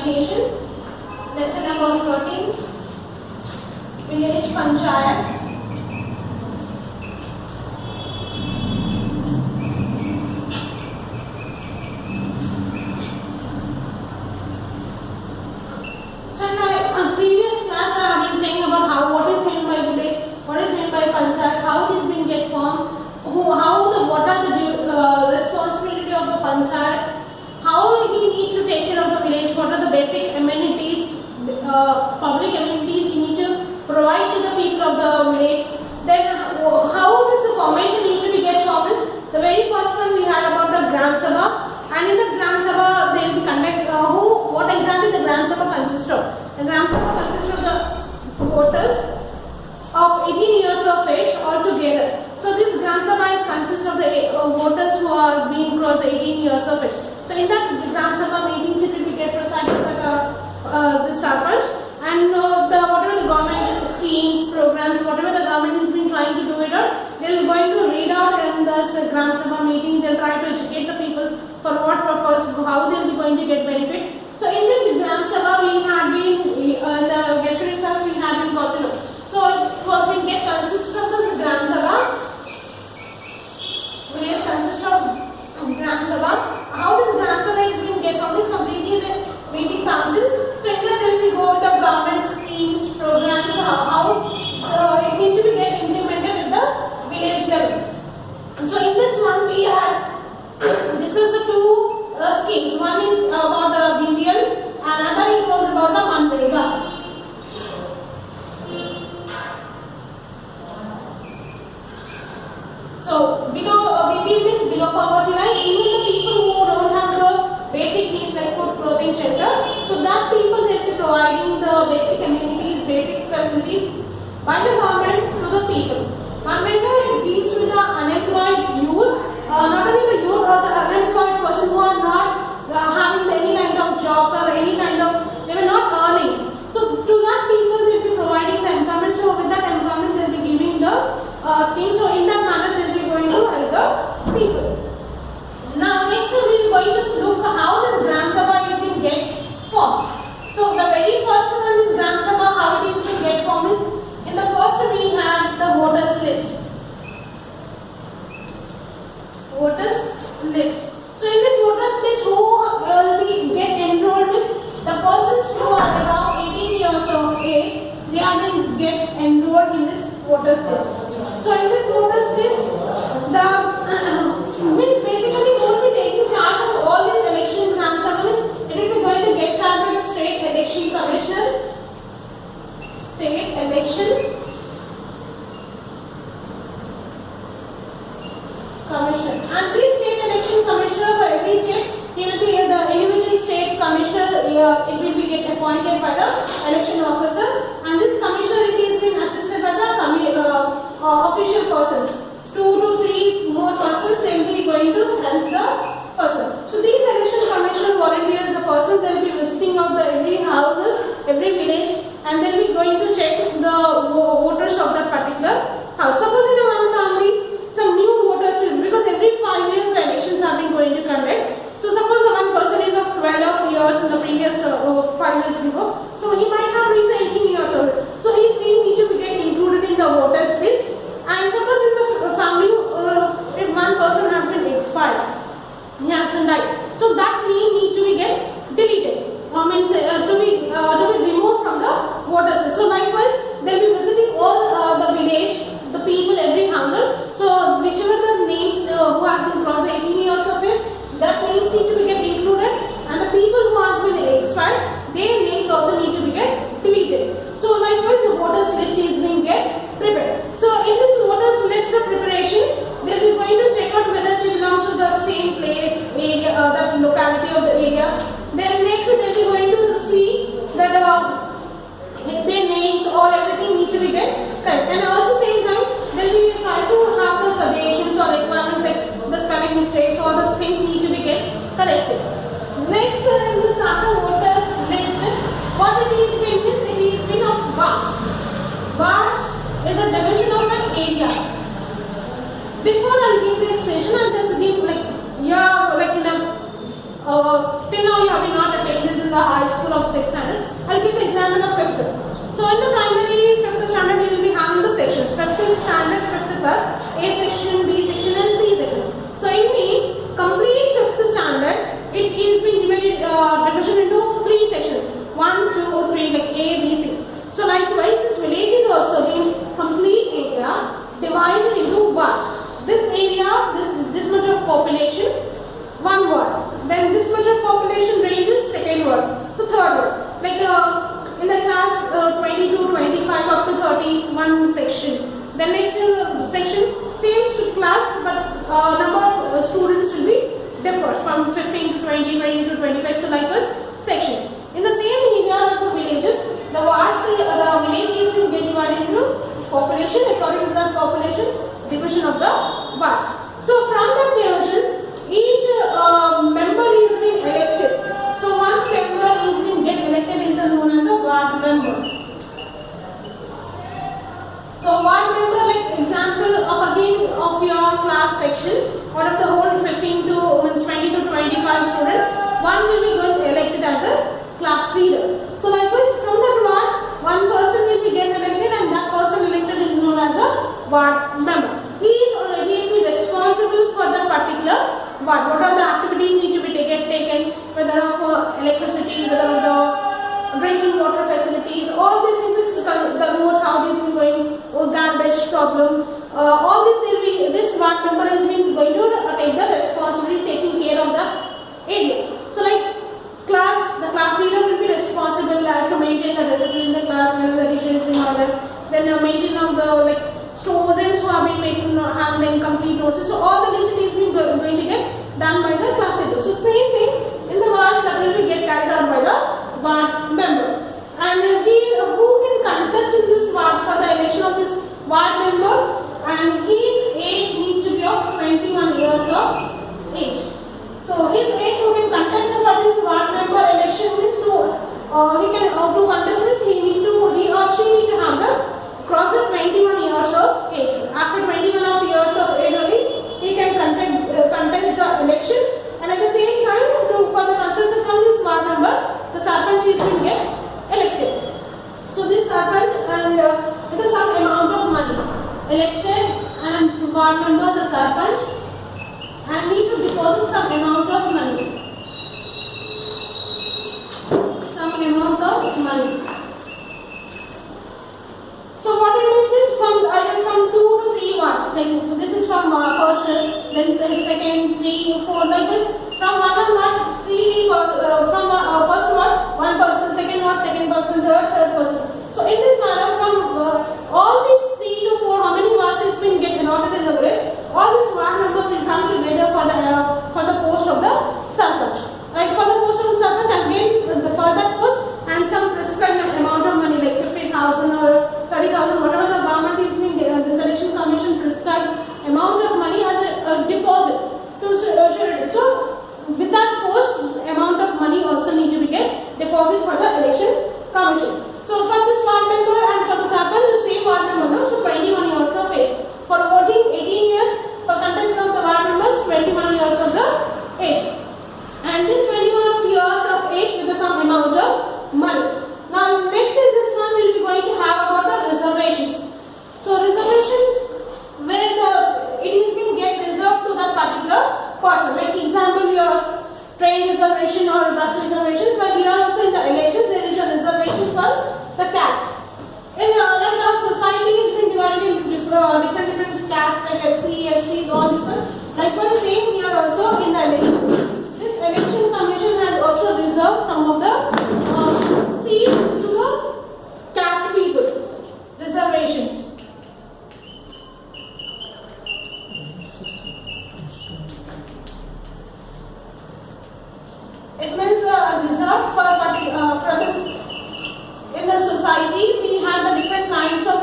Education, lesson number 13, Village Panchayat. So in my previous class I have been saying about what is meant by village, what is meant by panchayat, how it is being get formed, what are the responsibility of the panchayat, how he need to take care of the village, what are the basic amenities, public amenities he need to provide to the people of the village. Then how this formation need to be get formed is the very first one we had about the Gram Sabha, and in the Gram Sabha they will conduct what exactly the Gram Sabha consists of. The Gram Sabha consists of the voters of 18 years of age altogether. So this Gram Sabha consists of the voters who are being crossed 18 years of age. So in that Gram Sabha meetings it will be get presided by the Sarpanch, and whatever the government schemes, programs, whatever the government has been trying to do it out, they are going to read out in this Gram Sabha meeting. They will try to educate the people for what purpose, how they will be going to get benefit. So in the Gram Sabha we had been, in the yesterday class we had been got to know. So it was been get consist of this Gram Sabha. Village consists of Gram Sabha. How this Gram Sabha is being get from this completely the meeting council. So in that then we go with the government schemes, programs, how it needs to be get implemented at the village level. So in this one we had discussed the two schemes. One is about BPL, another it was about the Manrega. So below BPL means below poverty line. Even the people who don't have the basic needs like food, clothing, shelter, so that people they will be providing the basic amenities, basic facilities by the government to the people. Manrega it deals with the unemployed youth, not only the youth or the unemployed person who are not having any kind of jobs or any kind of, they were not earning. So to that people they will be providing the employment. So with that employment they will be giving the scheme. So in that manner they will be going to help the people. Now next we are going to look how this Gram Sabha is being get formed. So the very first one is Gram Sabha, how it is being get formed is, in the first we have the voters list. Voters list. So in this voters list who will be get enrolled is the persons who are above 18 years of age, they are going to get enrolled in this voters list. So in this voters list, the means basically who will be taking charge of all these elections in Gram Sabha is, it will be going to get charged by the state election commissioner, state election commissioner, and this state election commissioner for every state, he will be the individual state commissioner. It will be get appointed by the election officer, and this commissioner it is being assisted by the official persons. 2 to 3 more persons they will be going to help the person. So these election commission volunteers, the person they will be visiting of the every houses, every village, and they will be going to check the voters of that particular house. Suppose in a one family some new voters will, because every 5 years the elections have been going to conduct. So suppose the one person is of 12 years in the previous 5 years before, so he might have reached 18 years old. So his name need to be get included in the voters list. And suppose in the family, if one person has been expired, he has been died, so that name need to be get deleted. Means to be removed from the voters list. So likewise, they will be visiting all the village, the people, every household. So whichever the names who has been crossed 18 years of age, that names need to be get included, and the people who has been expired, their names also need to be get deleted. So likewise, the voters list is being get prepared. So in this voters list of preparation, they will be going to check out whether they belong to the same place, area, that locality of the area. Then next they will be going to see that their names or everything need to be get correct. And also same time they will be try to have the suggestions or requirements like the spelling mistakes or the things need to be get corrected. Next in this after voters list, what it is been means it is been of wards. Wards is a division of an area. Before I give the explanation, I'll just give like, yeah, like in a till now you have not attended in the high school of 6th standard. I'll give the example of 5th. So in the primary 5th standard, we will be having the sections. 5th standard, 5th class, A section, B section and C section. So it means complete 5th standard, it is being divided into 3 sections. 1, 2, 3 like A, B, C. So likewise, this village is also being complete area divided into wards. This area, this much of population, 1 ward. Then this much of population range is 2nd ward. So 3rd ward. Like in the class 22, 25 up to 31 section. The next section same class, but number of students will be different from 15 to 20, 20 to 25. So likewise section. In the same area of the villages, the wards, the villages will get divided into population according to the population division of the wards. So from the divisions, each member is being elected. So one member is being get elected is known as a ward member. So ward member, like example of again of your class section, out of the whole 15 to 20 to 25 students, one will be going elected as a class leader. So likewise from that ward, one person will be get elected and that person elected is known as a ward member. He is already be responsible for the particular ward. What are the activities need to be taken, whether of electricity, whether of the drinking water facilities, all these things, the roads, how this is going, garbage problem, all this will be, this ward member is going to take the responsibility taking care of the area. So like the class leader will be responsible to maintain the discipline in the class when the teacher is being ordered. Then maintain of the students who have been making have the incomplete notes. So all the disciplines is going to get done by the class leader. So same thing in the wards that will be get carried out by the ward member. And who can contest in this ward for the election of this ward member, and his age needs to be of 21 years of age. So his age who can contest for this ward member election is he can to contest means he or she need to have the cross of 21 years of age. After 21 years of age only he can contest the election, and at the same time for the consent from this ward member, the sarpanch is to get elected. So this sarpanch and with some amount of money elected, and ward member the sarpanch and need to deposit some amount of money. So what it means is from 2 to 3 wards. Like this is from first, then second, 3, 4, like this. From one ward, 3 from first ward, 1 person, second ward, second person, third person. So in this manner, from all these 3 to 4, how many wards is been get allotted in the village? All this ward member will come together for the post of the sarpanch. Like for the post of the sarpanch, again for that post and some prescribed amount of money like 50,000 or 30,000, whatever the government is being the selection commission prescribed amount of money as a deposit to so with that post amount of money also need to be get deposit for the election commission. So for this ward member and for the sarpanch, the same ward member, so 21 years of age. For voting 18 years, for contestant of the ward members 21 years of the age. And this 21 years of age with some amount of money. Now next in this one we will be going to have about the reservations. So reservations where it is being get reserved to that particular person. Like example your train reservation or bus reservations, but here also in the elections there is a reservation for the caste. In like our society is been divided into different castes like SC, STs, all this one. Likewise same here also in the elections. This election commission has also reserved some of the seats to the caste people, reservations. It means reserved for this. In the society, we have the different kinds of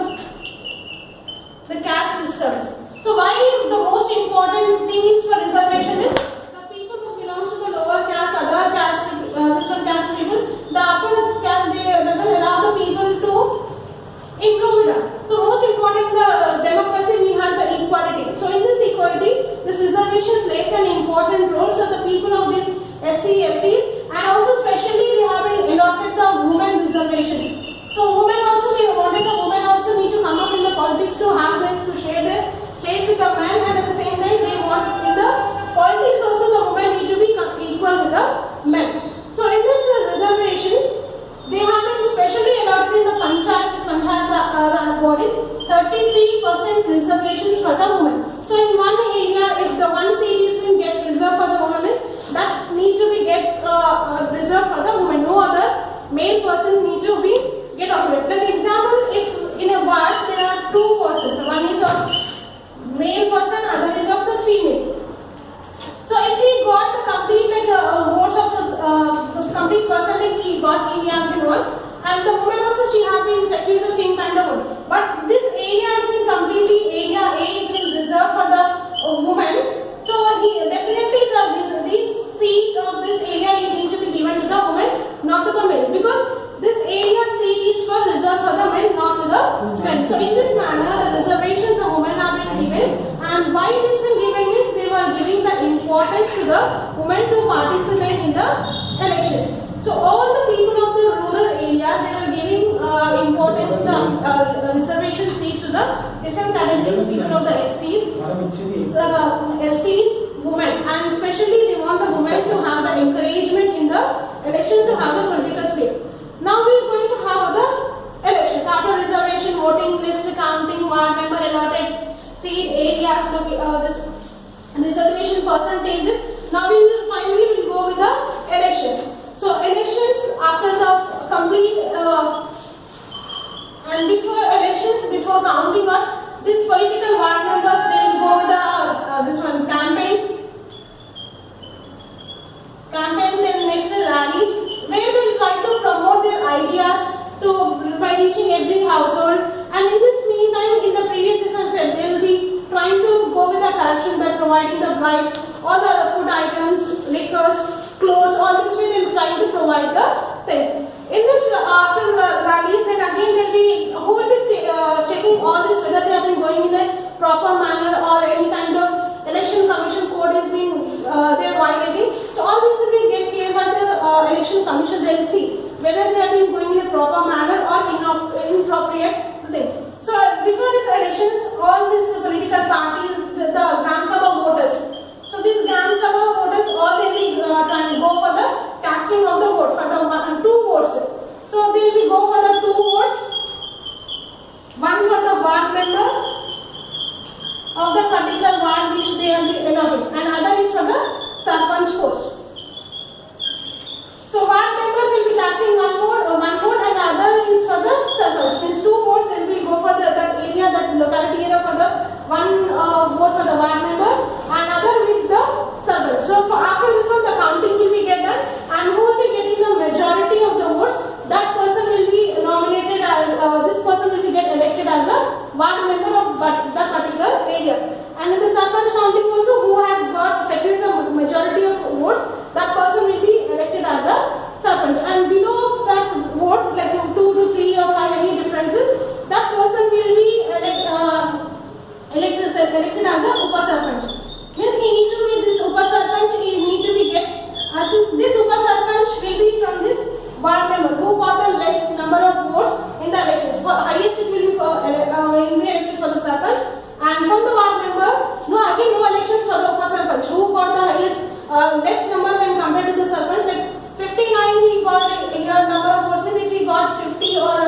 the caste systems. So why the most important thing is for reservation is the people who belong to the lower caste, other caste, different caste people, the upper caste, they doesn't allow the people to improve it. So most important in the democracy we have the equality. So in this equality, this reservation plays an important role. So the people of this SC, SCs, and also especially they have to the women to participate in the elections. So all the people of the rural areas, they were giving importance to the reservation seats to the different categories, people of the SCs, STs, women, and especially they want the women to have the encouragement in the election to have the political stake. Now we are going to have the elections after reservation, voting list, counting, ward member allotted seat areas, this reservation percentages. Now we will finally go with the elections. So elections after the complete and before elections, before counting on these political ward members, they will go with the this one campaigns, then next rallies, where they will try to promote their ideas to by reaching every household. And in this meantime, in the previous session said they will be trying to go with the corruption by providing the bribes, all the food items, liquors, clothes, all this way they will try to provide the thing. In this after the rallies, then again there will be who will be checking all this whether they have been going in a proper manner or any kind of election commission code is being they are violating. So all this will be get clear by the election commission. They will see whether they have been going in a proper manner or inappropriate thing. So before these elections, all these political parties, the Gram Sabha voters. So these Gram Sabha voters, all they will try to go for the casting of the vote for the 2 votes. So they will go for the 2 votes, one for the ward member of the particular ward which they are allotting, and other is for the sarpanch post. So ward member will be casting one vote, and other is for the sarpanch. Means 2 votes they will go for that area, that locality area for the one vote for the ward member, and other with the sarpanch. So after this one, the counting will be get done, and who will be getting the majority of the votes, that person will be nominated as this person will be get elected as a ward member of that particular areas. And in the sarpanch counting also, who had got secured the majority of votes, that person will be elected as a sarpanch. And below that vote, like 2 to 3 or 5 any differences, that person will be elected as a upa sarpanch. Means he need to be this upa sarpanch. He need to be get this upa sarpanch will be from this ward member who got the less number of votes in the election. For highest it will be for elected for the sarpanch, and from the ward member, no elections for the upa sarpanch. Who got the highest less number when compared to the sarpanch? Like 59, he got a number of votes. Means if he got 50 or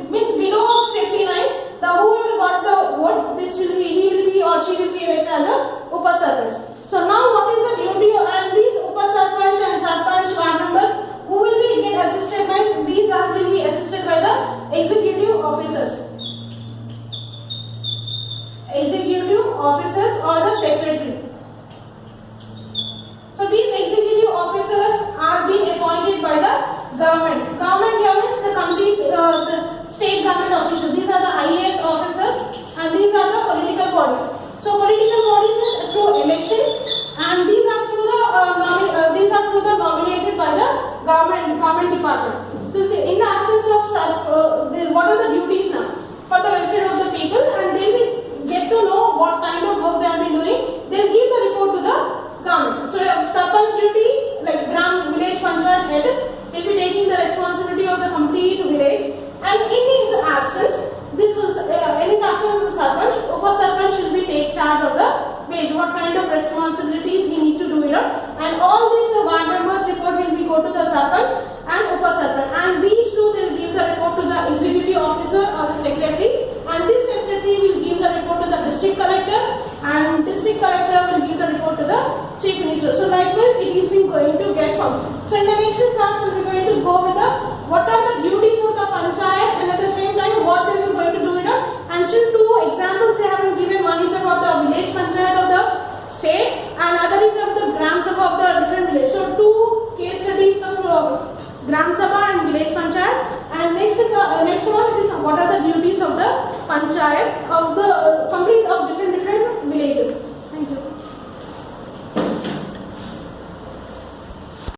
means below 59, the whoever got the votes, this will be he will be or she will be elected as a upa sarpanch. So now what is the duty and these upa sarpanch and sarpanch ward members who will be get assisted by these will be assisted by the executive officers or the secretary. So these executive officers are being appointed by the government. Government here means the complete the state government officials. These are the IAS officers and these are the political bodies. So political bodies is through elections, and these are through the nominated by the government department. So in the absence of what are the duties now for the welfare of the people, and they will get to know what kind of work they have been doing. They will give the report to the government. So sarpanch duty, like Gram village panchayat head, will be taking the responsibility of the complete village, and in his absence, this was in his absence of the sarpanch, upa sarpanch will be take charge of the village. What kind of responsibilities he need to do it, and all these ward members report will be go to the sarpanch and upa sarpanch, and these two they will give the report to the executive officer or the secretary, and this secretary will give the report to the district collector, and district collector will give the report to the chief minister. So likewise it is been going to get formed. So in the next class we will be going to go with the what are the duties of the panchayat, and at the same time what they will be going to do it on. And still 2 examples they have been given. One is about the village panchayat of the state, and other is of the Gram Sabha of the different village. So 2 case studies of Gram Sabha and village panchayat, and next one is what are the duties of the panchayat of the complete